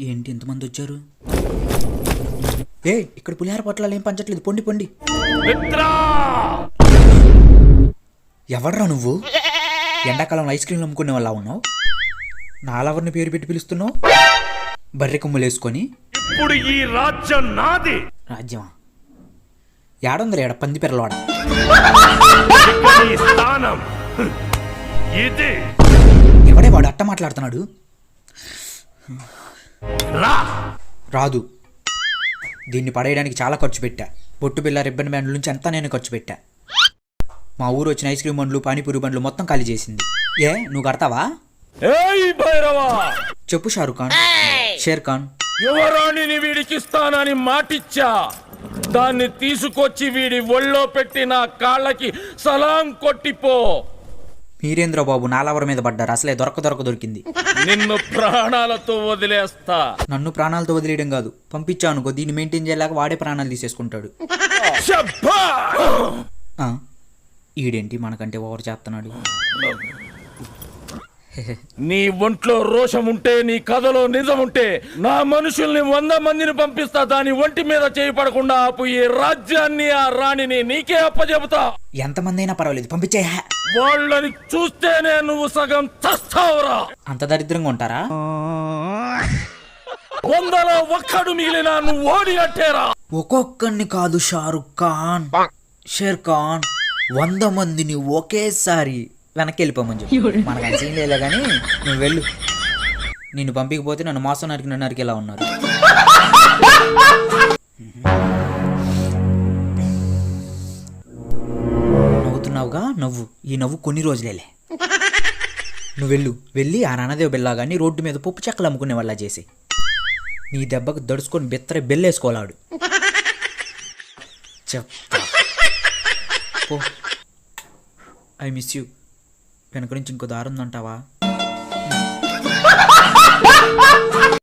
ఏంటి ఇంతమంది వచ్చారు? ఇక్కడ పులిహార పొట్లాలు ఏం పంచట్లేదు, పొండి పొండి. ఎవడ్రా నువ్వు? ఎండాకాలంలో ఐస్ క్రీమ్లు అమ్ముకునే వాళ్ళ ఉన్నావు. నాలెవరిని పేరు పెట్టి పిలుస్తున్నావు? బర్రె కొమ్ములు వేసుకొని. ఇప్పుడు ఈ రాజ్యం నాది. రాజ్యమా? ఏడుందరు ఏడ పంది పెరలవాడ. ఎవడే వాడు అట్ట మాట్లాడుతున్నాడు? రాదు. దీన్ని పడేయడానికి చాలా ఖర్చు పెట్టా. బొట్టు బిల్ల, రిబ్బన్ బ్యాండ్ల నుంచి అంతా నేను ఖర్చు పెట్టా. మా ఊరు వచ్చిన ఐస్ క్రీమ్ బండ్లు, పానీపూరి బండ్లు మొత్తం ఖాళీ చేసింది. నువ్వు కడతావా? చెప్పు షారుఖ్ ఖాన్. షేర్ ఖాన్. యువరాణిని వీడికిస్తానని మాటిచ్చా. దాన్ని తీసుకొచ్చి వీడి ఒళ్ళో పెట్టి నా కాళ్ళకి సలాం కొట్టిపో. మీరేంద్ర బాబు నాలవర మీద పడ్డారు. అసలే దొరికింది. నిన్ను ప్రాణాలతో వదిలేస్తా. నన్ను ప్రాణాలతో వదిలేయడం కాదు, పంపించాను అనుకో, దీన్ని మెయింటైన్ చేయలేక వాడే ప్రాణాలు తీసేసుకుంటాడు. ఈడేంటి మనకంటే ఓవర్ చేస్తున్నాడు. నీ ఒంట్లో రోషం ఉంటే, నీ కథలో నిజం ఉంటే, నా మనుషుల్ని 100 మందిని పంపిస్తా. దాని ఒంటి మీద చేయి పడకుండా ఆపు. ఈ రాజ్యాన్ని, ఆ రాణిని నీకే అప్పచెబుతా. ఎంతమంది అయినా పర్వాలేదు, పంపించే. వాళ్ళని చూస్తేనే నువ్వు సగం చస్తావురా. అంత దరిద్రంగా ఉంటారా? 100లో ఒక్కడు మిగిలినా నువ్వు ఓడినట్టేరా. ఒక్కొక్కడిని కాదు షారుఖ్ ఖాన్, షేర్ ఖాన్, 100 మందిని ఒకేసారి వెనక్కి వెళ్ళిపోమని చెప్పి. మనకు అది సీన్ లేదు కానీ నువ్వు వెళ్ళు. నిన్ను పంపించకపోతే నన్ను మాసం నరికిలా ఉన్నారు. నవ్వుతున్నావుగా, నవ్వు. ఈ నవ్వు కొన్ని రోజులేలే. నువ్వు వెళ్ళి ఆ రణదేవ్ బెల్లా కానీ రోడ్డు మీద పప్పు చెక్కలు అమ్ముకునే వాళ్ళ చేసి నీ దెబ్బకు దడుచుకొని బెత్తరే బెల్లేసుకోవాలాడు. చెప్తా. I miss you. వెనక నుంచి ఇంకో దారుందంటావా?